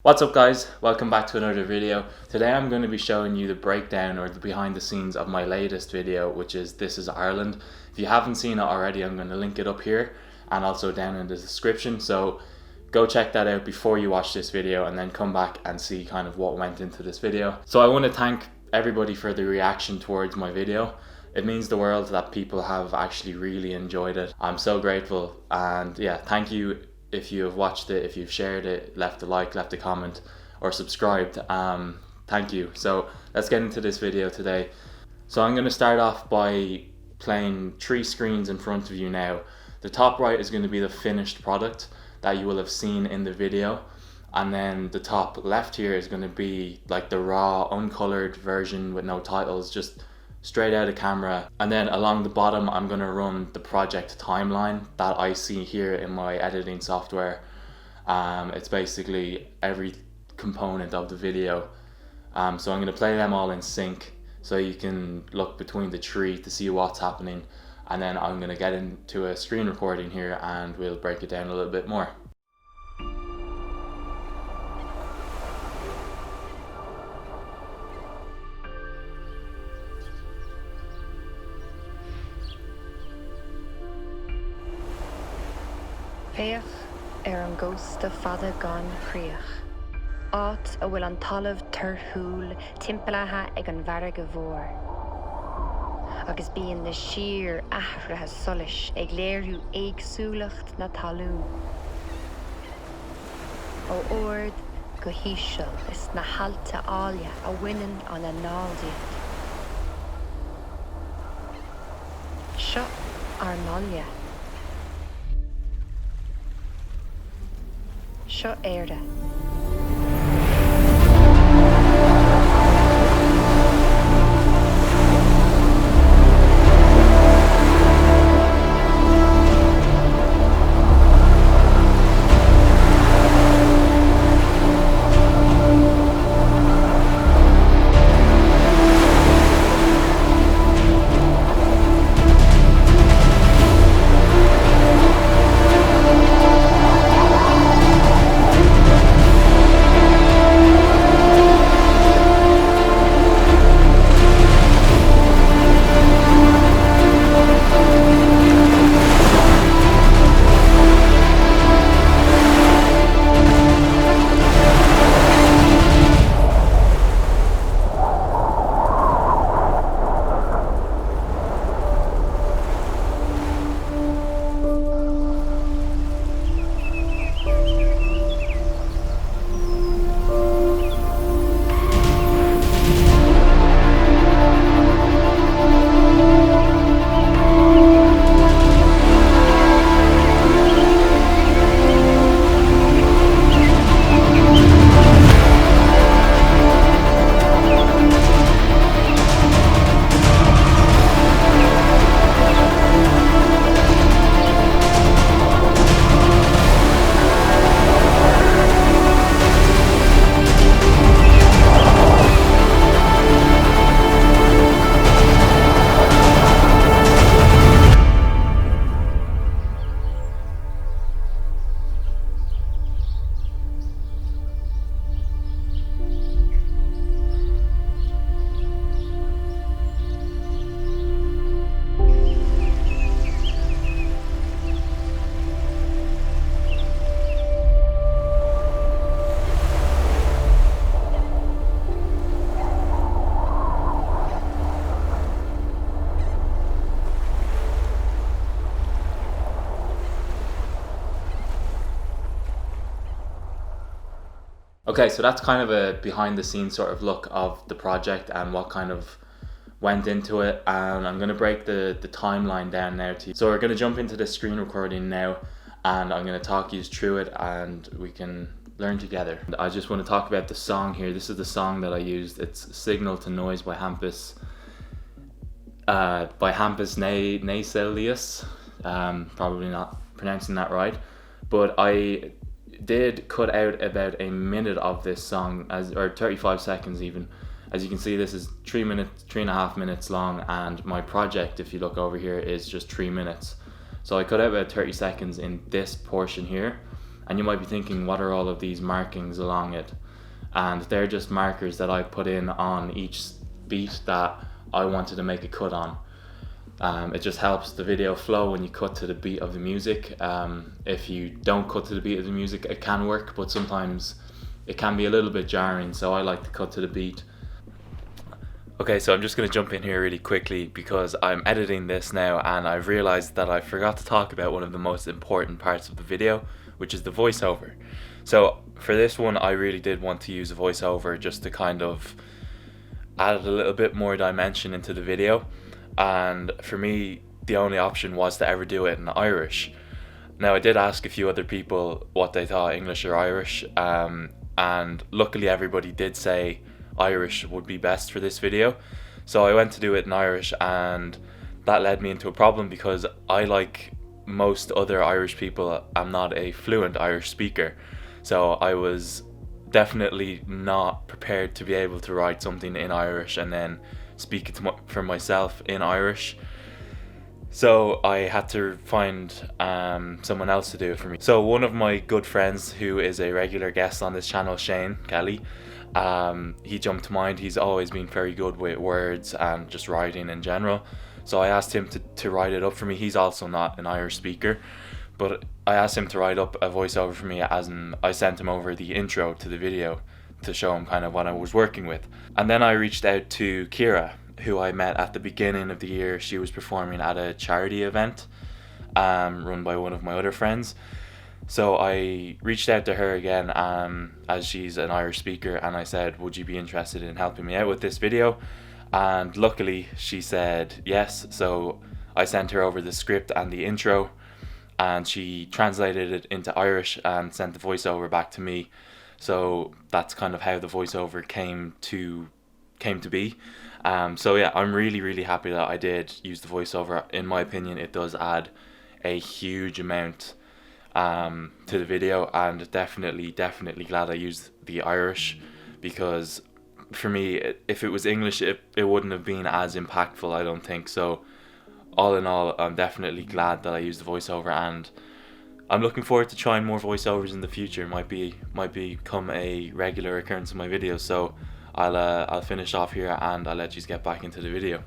What's up guys, welcome back to another video. Today I'm going to be showing you the breakdown or the behind the scenes of my latest video, which is This is Ireland. If you haven't seen it already, I'm going to link it up here and also down in the description, so go check that out before you watch this video and then come back and see kind of what went into this video. So I want to thank everybody for the reaction towards my video. It means the world that people have actually really enjoyed it. I'm so grateful, and yeah, thank you if you have watched it, if you've shared it, left a like, left a comment, or subscribed. Thank you. So let's get into this video today. So I'm going to start off by playing 3 screens in front of you now. The top right is going to be the finished product that you will have seen in the video, and then the top left here is going to be like the raw, uncolored version with no titles, just straight out of camera. And then along the bottom I'm going to run the project timeline that I see here in my editing software. It's basically every component of the video, so I'm going to play them all in sync so you can look between the 3 to see what's happening, and then I'm going to get into a screen recording here and we'll break it down a little bit more. Féach an ghost a fada gan chríoch. Áit a bhfuil an talamh turthúil timppealaithe ag an bharr go bhór. Agus bíonn na siar athraithe solis ag léirú éagsúlacht na talún. Ó ord go híseal is na halta ália a bhaineann an a náldiad. Seo ar nália. Seo éirde. Okay, so that's kind of a behind the scenes sort of look of the project and what kind of went into it, and I'm going to break the timeline down now to you. So we're going to jump into the screen recording now and I'm going to talk you through it and we can learn together. I just want to talk about the song here. This is the song that I used. It's Signal to Noise by Hampus Nayselius. Probably not pronouncing that right, but I did cut out about a minute of this song, or 35 seconds even. As you can see, this is 3.5 minutes long, and my project, if you look over here, is just 3 minutes. So I cut out about 30 seconds in this portion here, And you might be thinking, what are all of these markings along it? And they're just markers that I put in on each beat that I wanted to make a cut on. It just helps the video flow when you cut to the beat of the music. If you don't cut to the beat of the music, it can work, but sometimes it can be a little bit jarring, so I like to cut to the beat. Okay, so I'm just going to jump in here really quickly because I'm editing this now and I've realized that I forgot to talk about one of the most important parts of the video, which is the voiceover. So for this one, I really did want to use a voiceover just to kind of add a little bit more dimension into the video. And for me, the only option was to ever do it in Irish. Now, I did ask a few other people what they thought, English or Irish, and luckily everybody did say Irish would be best for this video. So I went to do it in Irish, and that led me into a problem because I, like most other Irish people, I'm not a fluent Irish speaker. So I was definitely not prepared to be able to write something in Irish and then speak it for myself in Irish. So I had to find someone else to do it for me. So one of my good friends who is a regular guest on this channel, Shane Kelly, he jumped to mind. He's always been very good with words and just writing in general. So I asked him to write it up for me. He's also not an Irish speaker, but I asked him to write up a voiceover for me, as in I sent him over the intro to the video to show him kind of what I was working with. And then I reached out to Kira, who I met at the beginning of the year. She was performing at a charity event run by one of my other friends. So I reached out to her again as she's an Irish speaker, and I said, would you be interested in helping me out with this video? And luckily she said yes. So I sent her over the script and the intro, and she translated it into Irish and sent the voiceover back to me. So that's kind of how the voiceover came to be. So yeah, I'm really happy that I did use the voiceover. In my opinion, it does add a huge amount to the video, and definitely glad I used the Irish, because for me, if it was English, it wouldn't have been as impactful, I don't think. So all in all, I'm definitely glad that I used the voiceover, and I'm looking forward to trying more voiceovers in the future. Might become a regular occurrence in my videos. So I'll finish off here and I'll let you get back into the video.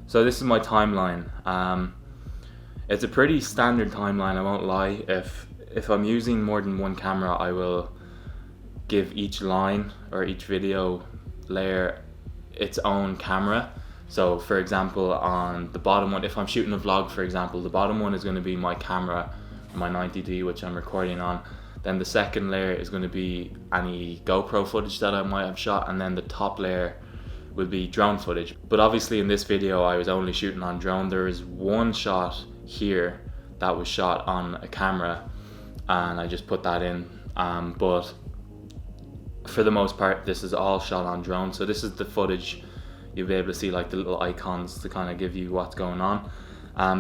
So this is my timeline. It's a pretty standard timeline, I won't lie. If I'm using more than one camera, I will give each line or each video layer its own camera. So for example, on the bottom one, if I'm shooting a vlog, for example, the bottom one is going to be my camera, my 90D, which I'm recording on. Then the second layer is going to be any GoPro footage that I might have shot, and then the top layer will be drone footage. But obviously in this video I was only shooting on drone. There is one shot here that was shot on a camera, and I just put that in, but for the most part this is all shot on drone. So this is the footage. You'll be able to see like the little icons to kind of give you what's going on.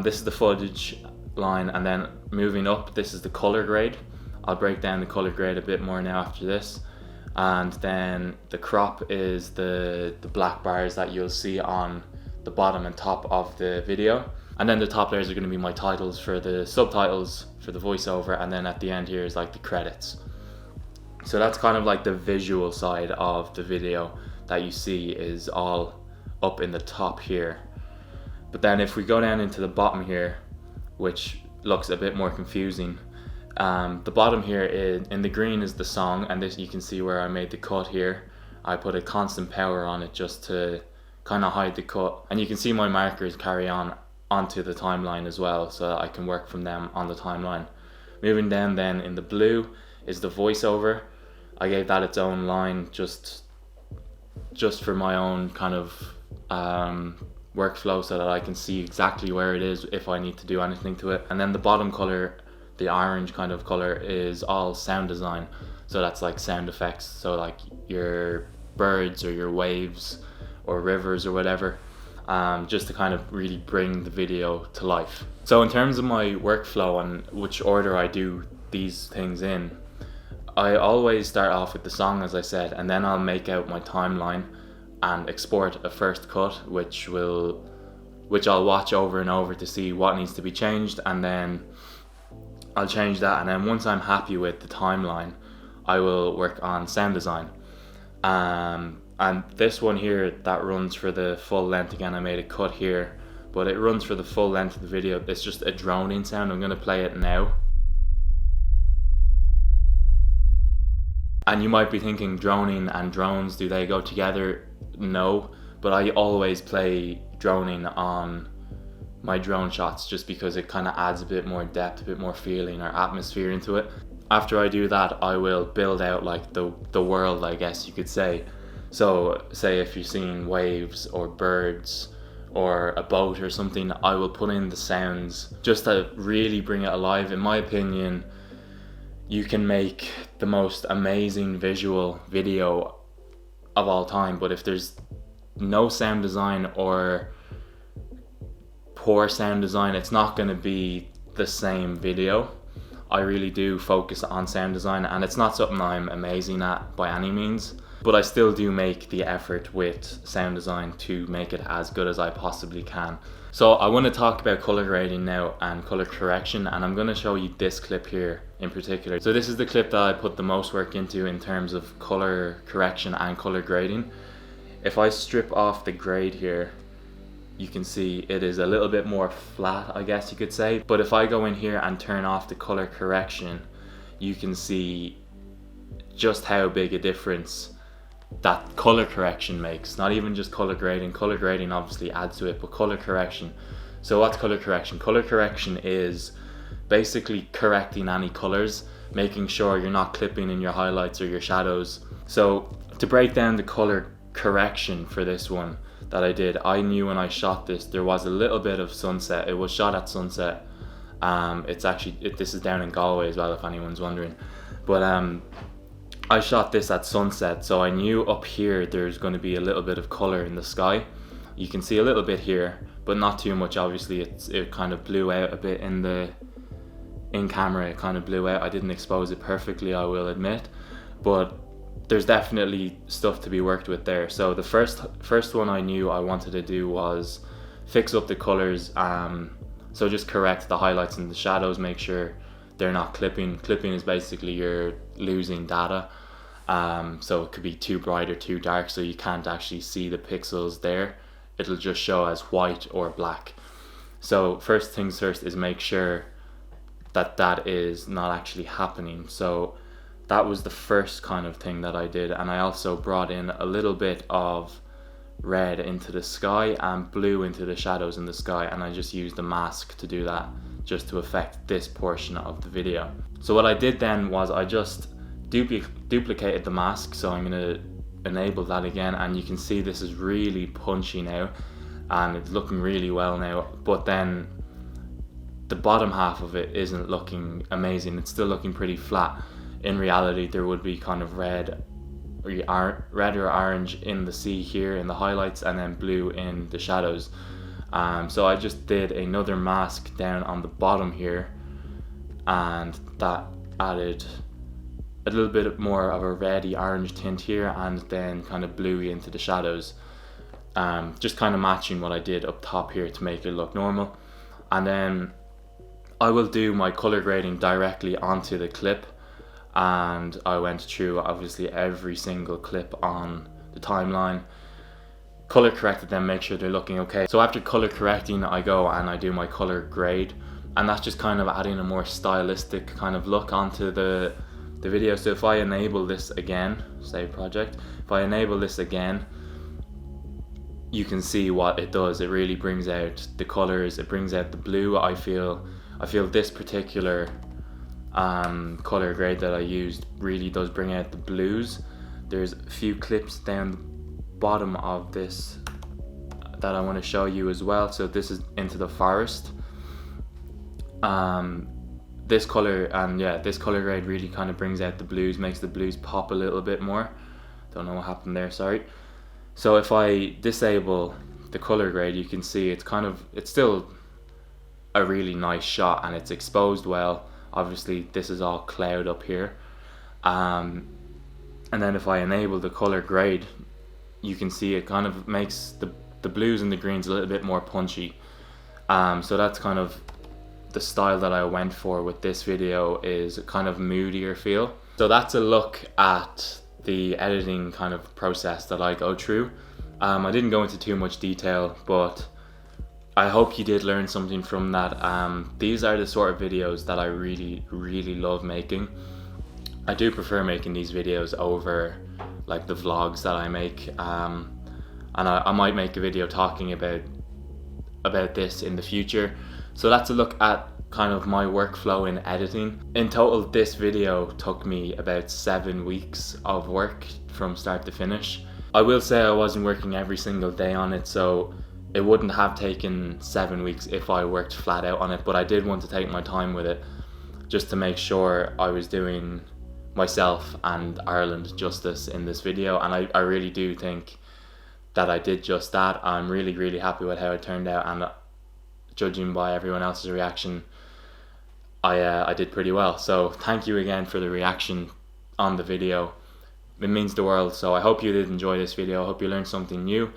This is the footage line, and then moving up, this is the color grade. I'll break down the color grade a bit more now after this. And then the crop is the black bars that you'll see on the bottom and top of the video. And then the top layers are going to be my titles for the subtitles for the voiceover, and then at the end here is like the credits. So that's kind of like the visual side of the video that you see is all up in the top here. But then if we go down into the bottom here, which looks a bit more confusing, the bottom here in the green is the song, and this you can see where I made the cut here. I put a constant power on it just to kind of hide the cut, and you can see my markers carry on onto the timeline as well, so that I can work from them on the timeline. Moving down then in the blue is the voiceover. I gave that its own line just for my own kind of workflow, so that I can see exactly where it is if I need to do anything to it. And then the bottom color, the orange kind of color, is all sound design. So that's like sound effects, so like your birds or your waves or rivers or whatever, just to kind of really bring the video to life. So in terms of my workflow and which order I do these things in, I always start off with the song, as I said, and then I'll make out my timeline and export a first cut, which I'll watch over and over to see what needs to be changed, and then I'll change that, and then once I'm happy with the timeline, I will work on sound design. And this one here, that runs for the full length. Again, I made a cut here, but it runs for the full length of the video. It's just a droning sound. I'm going to play it now. And you might be thinking, droning and drones, do they go together? No, but I always play droning on my drone shots just because it kind of adds a bit more depth, a bit more feeling or atmosphere into it. After I do that, I will build out like the world, I guess you could say. So say if you're seeing waves or birds or a boat or something, I will put in the sounds just to really bring it alive. In my opinion, you can make the most amazing visual video of all time, but if there's no sound design or poor sound design, it's not going to be the same video. I really do focus on sound design, and it's not something I'm amazing at by any means, but I still do make the effort with sound design to make it as good as I possibly can. So I want to talk about color grading now and color correction, and I'm going to show you this clip here in particular. So this is the clip that I put the most work into in terms of color correction and color grading. If I strip off the grade here, you can see it is a little bit more flat, I guess you could say. But if I go in here and turn off the color correction, you can see just how big a difference that color correction makes. Not even just color grading. Color grading obviously adds to it, but color correction. So what's color correction? Color correction is basically correcting any colors, making sure you're not clipping in your highlights or your shadows. So to break down the color correction for this one that I did, I knew when I shot this there was a little bit of sunset. It was shot at sunset. It's actually this is down in Galway as well, if anyone's wondering. But I shot this at sunset, so I knew up here there's going to be a little bit of color in the sky. You can see a little bit here, but not too much. Obviously it kind of blew out a bit in camera. It kind of blew out. I didn't expose it perfectly, I will admit, but there's definitely stuff to be worked with there. So the first one I knew I wanted to do was fix up the colors. So just correct the highlights and the shadows, make sure they're not clipping. Clipping is basically you're losing data. So it could be too bright or too dark, so you can't actually see the pixels there. It'll just show as white or black. So first things first is make sure that that is not actually happening. So that was the first kind of thing that I did, and I also brought in a little bit of red into the sky and blue into the shadows in the sky, and I just used the mask to do that, just to affect this portion of the video. So what I did then was I just duplicated the mask, so I'm going to enable that again, and you can see this is really punchy now and it's looking really well now, but then the bottom half of it isn't looking amazing. It's still looking pretty flat. In reality there would be kind of red or orange in the sea here in the highlights, and then blue in the shadows. So I just did another mask down on the bottom here, and that added a little bit more of a reddy orange tint here, and then kind of bluey into the shadows, just kind of matching what I did up top here to make it look normal. And then I will do my color grading directly onto the clip, and I went through obviously every single clip on the timeline, color corrected them, make sure they're looking okay. So after color correcting, I go and I do my color grade, and that's just kind of adding a more stylistic kind of look onto the video. So if I enable this again, save project, if I enable this again, you can see what it does. It really brings out the colors, it brings out the blue. I feel this particular color grade that I used really does bring out the blues. There's a few clips down the bottom of this that I want to show you as well. So this is into the forest. This color, and yeah, this color grade really kind of brings out the blues, makes the blues pop a little bit more. Don't know what happened there, sorry. So if I disable the color grade, you can see it's still a really nice shot, and it's exposed well. Obviously this is all cloud up here, and then if I enable the color grade, you can see it kind of makes the blues and the greens a little bit more punchy. So that's kind of the style that I went for with this video is a kind of moodier feel. So that's a look at the editing kind of process that I go through. I didn't go into too much detail, but I hope you did learn something from that. These are the sort of videos that I really love making. I do prefer making these videos over like the vlogs that I make, and I might make a video talking about this in the future. So that's a look at kind of my workflow in editing. In total, this video took me about 7 weeks of work from start to finish. I will say I wasn't working every single day on it, so it wouldn't have taken 7 weeks if I worked flat out on it, but I did want to take my time with it just to make sure I was doing myself and Ireland justice in this video, and I really do think that I did just that. I'm really happy with how it turned out, and judging by everyone else's reaction, I did pretty well. So thank you again for the reaction on the video. It means the world. So I hope you did enjoy this video. I hope you learned something new.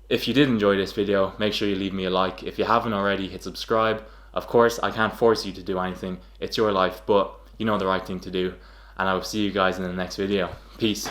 If you did enjoy this video, make sure you leave me a like. If you haven't already, hit subscribe. Of course, I can't force you to do anything. It's your life, but you know the right thing to do. And I will see you guys in the next video. Peace.